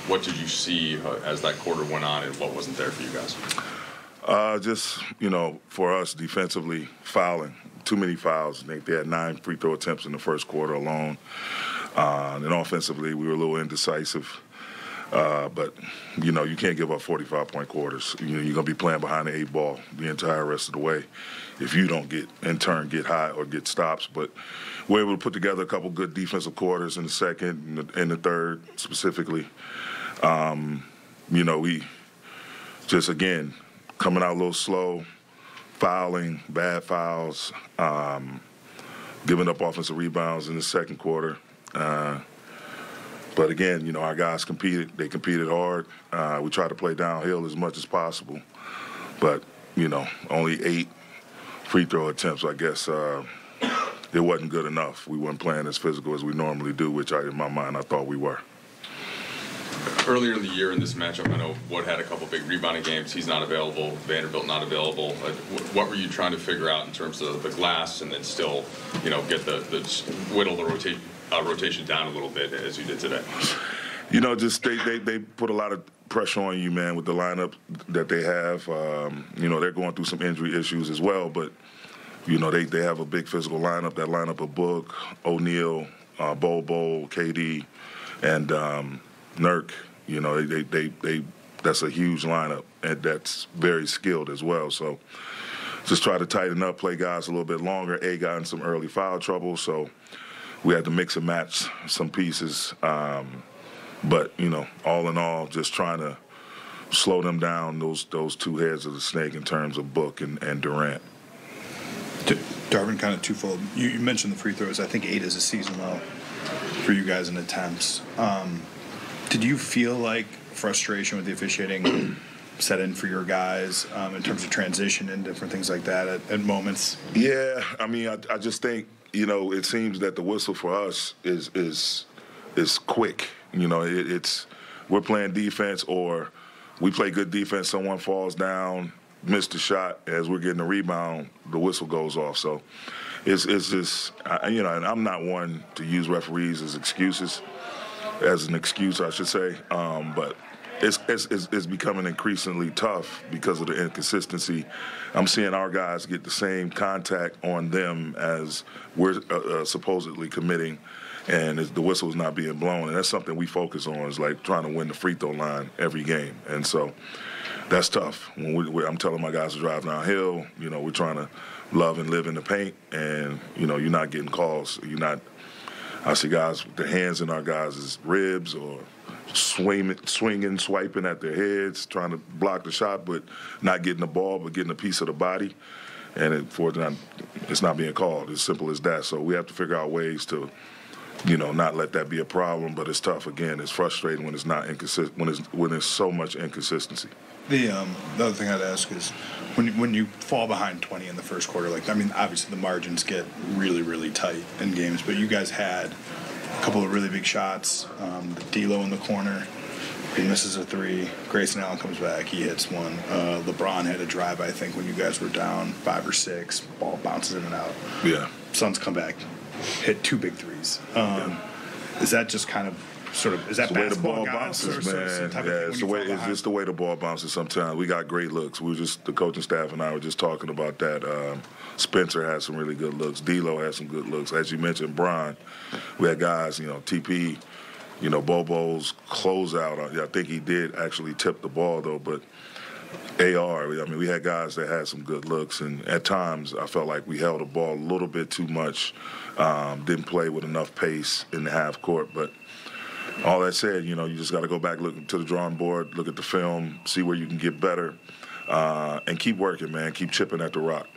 what did you see as that quarter went on, and what wasn't there for you guys? Just, for us defensively, fouling. Too many fouls. I think they had 9 free throw attempts in the first quarter alone. And offensively, we were a little indecisive. But, you can't give up 45-point quarters. You're going to be playing behind the 8 ball the entire rest of the way if you don't in turn get high or get stops. But we're able to put together a couple good defensive quarters in the second and the third specifically. We just, again, coming out a little slow, fouling, bad fouls, giving up offensive rebounds in the second quarter. But again, our guys competed. They competed hard. We tried to play downhill as much as possible. But, only 8 free throw attempts, I guess it wasn't good enough. We weren't playing as physical as we normally do, which in my mind I thought we were. Earlier in the year in this matchup, I know Wood had a couple big rebounding games. He's not available. Vanderbilt not available. What were you trying to figure out in terms of the glass, and then still, get whittle the rotation down a little bit as you did today? Just they put a lot of pressure on you, man, with the lineup that they have. They're going through some injury issues as well, but they have a big physical lineup. That lineup of Book, O'Neal, Bobo, KD, and Nurk. That's a huge lineup, and that's very skilled as well. So just try to tighten up, play guys a little bit longer. Got in some early foul trouble, so we had to mix and match some pieces. But all in all, just trying to slow them down, those 2 heads of the snake in terms of Book and Durant. Darvin, kind of twofold. You mentioned the free throws. I think 8 is a season low for you guys in attempts. Did you feel like frustration with the officiating set in for your guys in terms of transition and different things like that at moments? Yeah, I just think, it seems that the whistle for us is quick. We're playing defense, or we play good defense, someone falls down, missed the shot, as we're getting a rebound, the whistle goes off. So it's just, and I'm not one to use referees as an excuse, I should say. But it's becoming increasingly tough because of the inconsistency. I'm seeing our guys get the same contact on them as we're supposedly committing, and the whistle is not being blown. And that's something we focus on, is like trying to win the free throw line every game. And so that's tough. When I'm telling my guys to drive downhill, we're trying to love and live in the paint, and, you're not getting calls. I see guys with their hands in our guys' ribs, or swinging, swiping at their heads, trying to block the shot, but not getting the ball, but getting a piece of the body. And it's not being called. As simple as that. So we have to figure out ways to, not let that be a problem. But it's tough. Again, it's frustrating when it's not inconsistent. When there's so much inconsistency. The other thing I'd ask is, when you fall behind 20 in the first quarter, obviously the margins get really, really tight in games, but you guys had a couple of really big shots. D'Lo in the corner, he misses a 3. Grayson Allen comes back, he hits one. LeBron had a drive, I think, when you guys were down 5 or 6. Ball bounces in and out. Yeah. Suns come back, hit 2 big threes. Is that just kind of is that the basketball ball bounces, man? Yeah, it's just the way the ball bounces sometimes. We got great looks. The coaching staff and I were just talking about that. Spencer had some really good looks. D'Lo had some good looks. As you mentioned, Bron, we had guys, TP, Bobo's closeout. I think he did actually tip the ball, though, but AR, we had guys that had some good looks, and at times I felt like we held the ball a little bit too much, didn't play with enough pace in the half court, but all that said, you just got to go back, look to the drawing board, look at the film, see where you can get better, and keep working, man. Keep chipping at the rock.